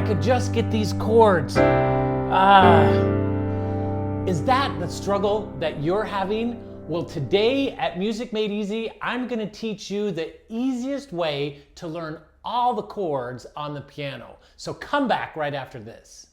I could just get these chords. Is that the struggle that you're having? Well, today at Music Made Easy, I'm going to teach you the easiest way to learn all the chords on the piano. So come back right after this.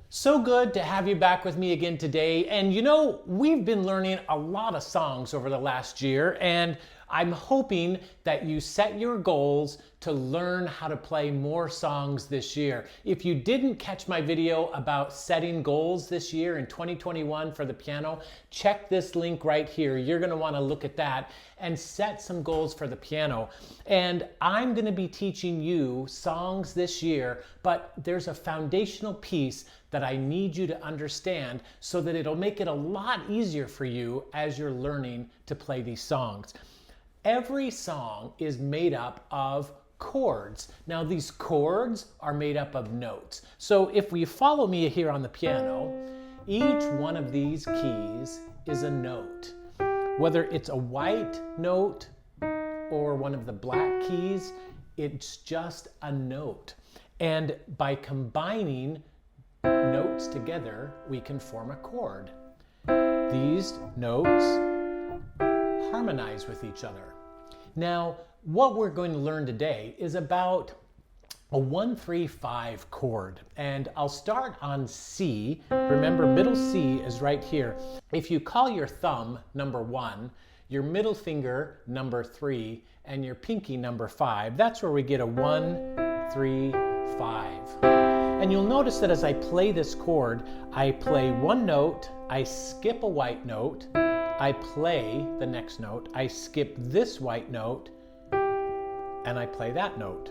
So good to have you back with me again today. And you know, we've been learning a lot of songs over the last year, and I'm hoping that you set your goals to learn how to play more songs this year. If you didn't catch my video about setting goals this year in 2021 for the piano, check this link right here. You're going to want to look at that and set some goals for the piano. And I'm going to be teaching you songs this year, but there's a foundational piece that I need you to understand so that it'll make it a lot easier for you as you're learning to play these songs. Every song is made up of chords. Now these chords are made up of notes. So if we follow me here on the piano, each one of these keys is a note. Whether it's a white note or one of the black keys, it's just a note. And by combining notes together, we can form a chord. These notes harmonize with each other. Now, what we're going to learn today is about a 1-3-5 chord, and I'll start on C. Remember, middle C is right here. If you call your thumb number 1, your middle finger number 3, and your pinky number 5, that's where we get a 1-3-5. And you'll notice that as I play this chord, I play one note, I skip a white note, I play the next note, I skip this white note, and I play that note.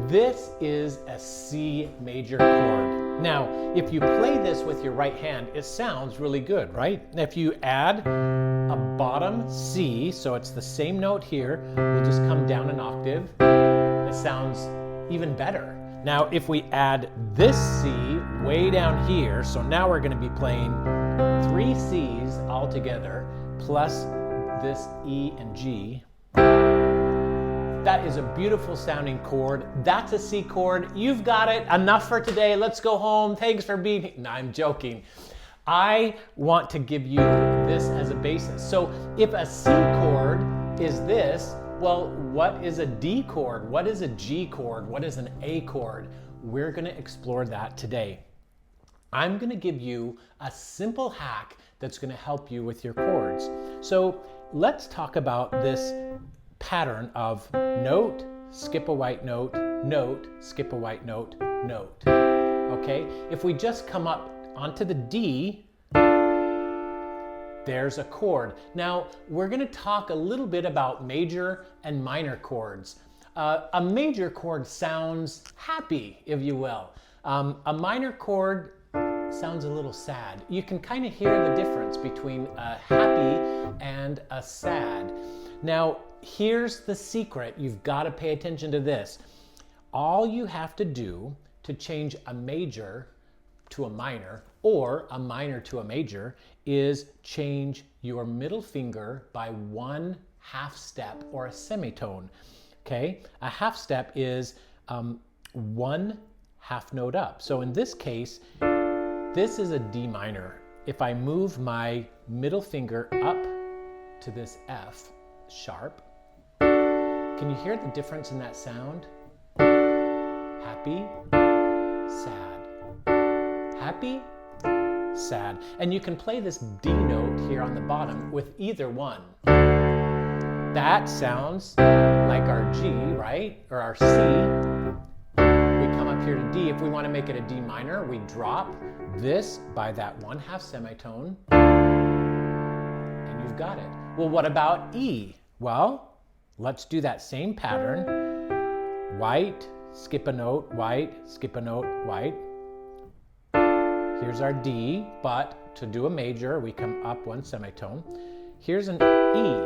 This is a C major chord. Now, if you play this with your right hand, it sounds really good, right? If you add a bottom C, so it's the same note here, we just come down an octave, it sounds even better. Now, if we add this C way down here, so now we're going to be playing 3 C's all together, plus this E and G. That is a beautiful sounding chord. That's a C chord. You've got it. Enough for today. Let's go home. Thanks for being here. No, I'm joking. I want to give you this as a basis. So if a C chord is this, well, what is a D chord? What is a G chord? What is an A chord? We're going to explore that today. I'm going to give you a simple hack that's going to help you with your chords. So let's talk about this pattern of note, skip a white note, note, skip a white note, note. Okay? If we just come up onto the D, there's a chord. Now, we're going to talk a little bit about major and minor chords. A major chord sounds happy, if you will. A minor chord sounds a little sad. You can kind of hear the difference between a happy and a sad. Now, here's the secret. You've got to pay attention to this. All you have to do to change a major to a minor or a minor to a major is change your middle finger by 1 half step or a semitone. Okay? A half step is 1 half note up. So in this case, this is a D minor. If I move my middle finger up to this F sharp, can you hear the difference in that sound? Happy, sad. Happy, sad. And you can play this D note here on the bottom with either one. That sounds like our G, right? Or our C. We come up here to D. If we want to make it a D minor, we drop this by that 1 half semitone, and you've got it. Well, what about E? Well, let's do that same pattern. White, skip a note, white, skip a note, white. Here's our D, but to do a major, we come up 1 semitone. Here's an E.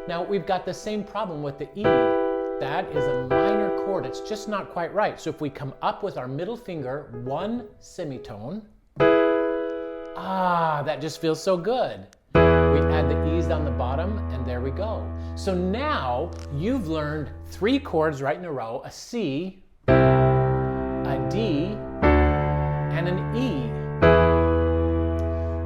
Now, we've got the same problem with the E. That is a minor chord. It's just not quite right. So if we come up with our middle finger, 1 semitone, that just feels so good. We add the E's. on the bottom, and there we go. So now you've learned 3 chords right in a row, a C, a D, and an E.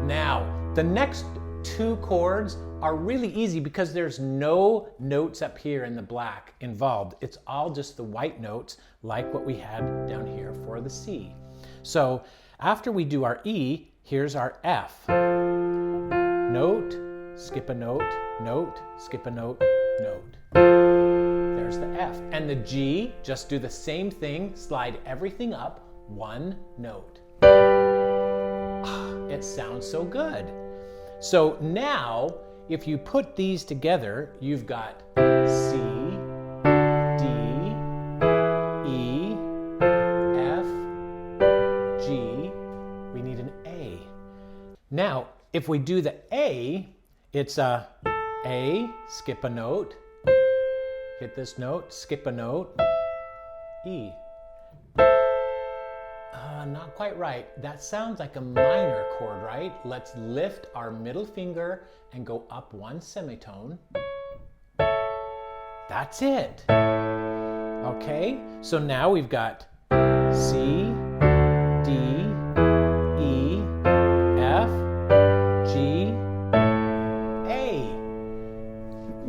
Now, the next 2 chords are really easy because there's no notes up here in the black involved. It's all just the white notes like what we had down here for the C. So after we do our E, here's our F. Note, skip a note, note, skip a note, note. There's the F. And the G, just do the same thing, slide everything up 1 note. It sounds so good. So now, if you put these together, you've got C, D, E, F, G. We need an A. Now, if we do the A, it's a, skip a note, hit this note, skip a note, E. Not quite right. That sounds like a minor chord, right? Let's lift our middle finger and go up 1 semitone. That's it. Okay, so now we've got C, D, E, F, G, A.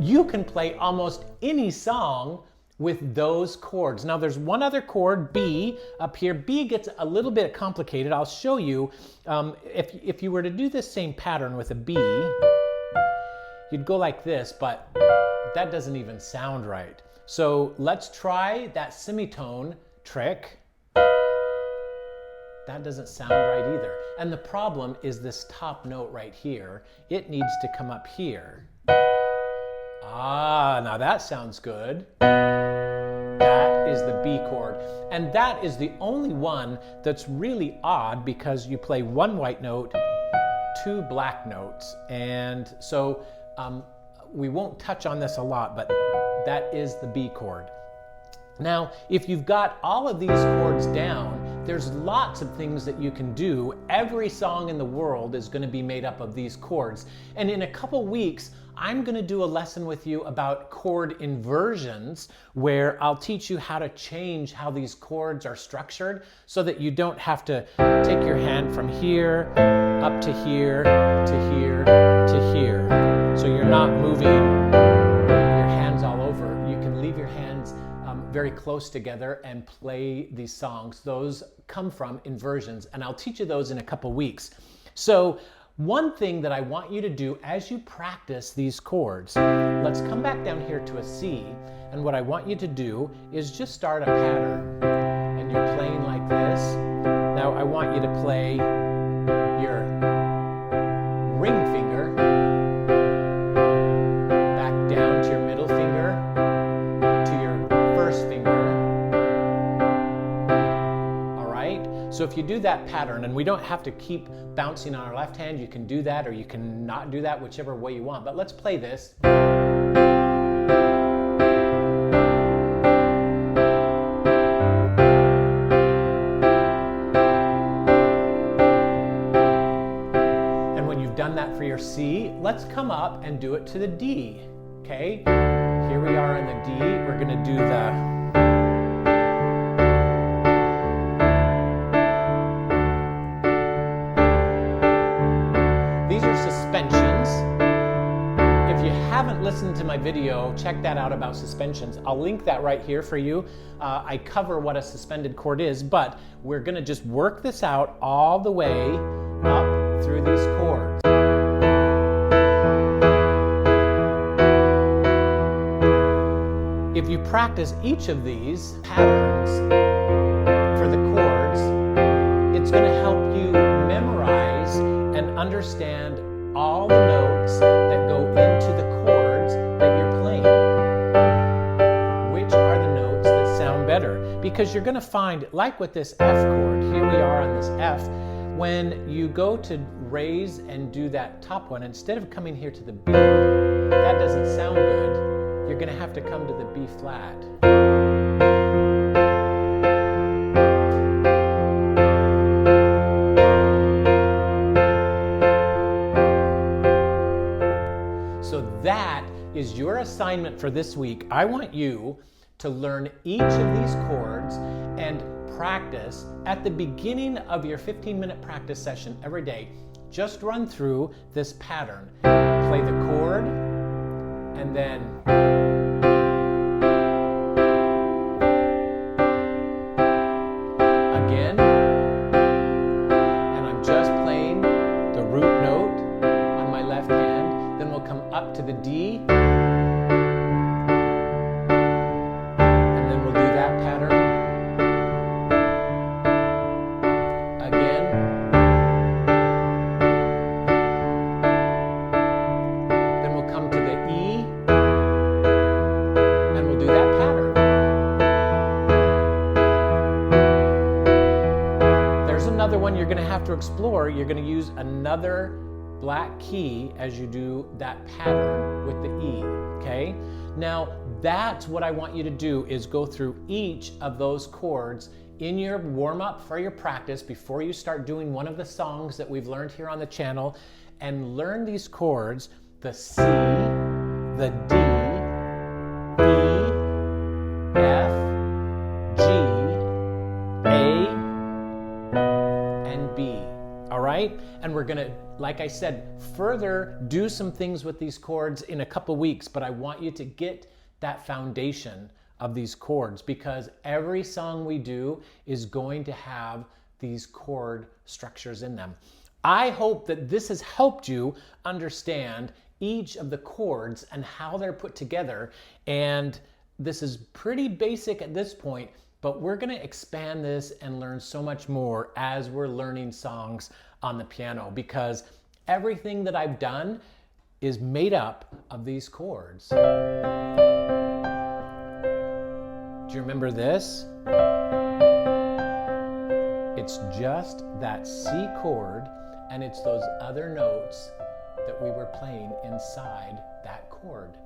You can play almost any song with those chords. Now there's one other chord, B, up here. B gets a little bit complicated. I'll show you. If you were to do this same pattern with a B, you'd go like this, but that doesn't even sound right. So let's try that semitone trick. That doesn't sound right either. And the problem is this top note right here. It needs to come up here. Ah, now that sounds good. That is the B chord. And that is the only one that's really odd because you play 1 white note, 2 black notes. And so we won't touch on this a lot, but that is the B chord. Now, if you've got all of these chords down, there's lots of things that you can do. Every song in the world is going to be made up of these chords. And in a couple weeks, I'm going to do a lesson with you about chord inversions, where I'll teach you how to change how these chords are structured so that you don't have to take your hand from here up to here to here to here. So you're not moving your hands all over. You can leave your hands very close together and play these songs. Those come from inversions, and I'll teach you those in a couple weeks. So one thing that I want you to do as you practice these chords, let's come back down here to a C, and what I want you to do is just start a pattern. And you're playing like this. Now I want you to play your ring finger back down to your middle finger to your first finger. All right? So if you do that pattern, and we don't have to keep bouncing on our left hand, you can do that or you can not do that, whichever way you want. But let's play this. And when you've done that for your C, let's come up and do it to the D. Okay? Here we are in the D. We're going to do the suspensions. If you haven't listened to my video, check that out about suspensions. I'll link that right here for you. I cover what a suspended chord is, but we're going to just work this out all the way up through these chords. If you practice each of these patterns for the chords, it's going to help you memorize and understand all the notes that go into the chords that you're playing. Which are the notes that sound better? Because you're going to find, like with this F chord, here we are on this F, when you go to raise and do that top one, instead of coming here to the B, that doesn't sound good. You're going to have to come to the B flat. So that is your assignment for this week. I want you to learn each of these chords and practice at the beginning of your 15-minute practice session every day. Just run through this pattern. Play the chord, and then again, and I'm just playing the root note on my left hand. Then we'll come up to the D, and then we'll do that pattern again. Then we'll come to the E, and we'll do that pattern. There's another one you're going to have to explore. You're going to use another black key as you do that pattern with the E, okay? Now, that's what I want you to do, is go through each of those chords in your warm-up for your practice before you start doing one of the songs that we've learned here on the channel, and learn these chords: the C, the D, E, F, G, A, and B. All right? And we're going to, like I said, further do some things with these chords in a couple weeks, but I want you to get that foundation of these chords, because every song we do is going to have these chord structures in them. I hope that this has helped you understand each of the chords and how they're put together. And this is pretty basic at this point, but we're going to expand this and learn so much more as we're learning songs on the piano, because everything that I've done is made up of these chords. Do you remember this? It's just that C chord, and it's those other notes that we were playing inside that chord.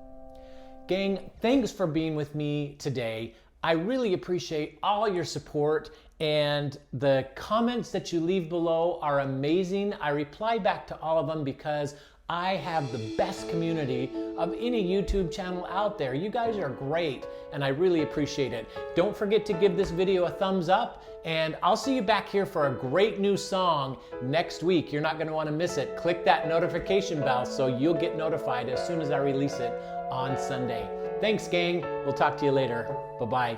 Gang, thanks for being with me today. I really appreciate all your support, and the comments that you leave below are amazing. I reply back to all of them because I have the best community of any YouTube channel out there. You guys are great, and I really appreciate it. Don't forget to give this video a thumbs up, and I'll see you back here for a great new song next week. You're not going to want to miss it. Click that notification bell so you'll get notified as soon as I release it on Sunday. Thanks, gang. We'll talk to you later. Bye-bye.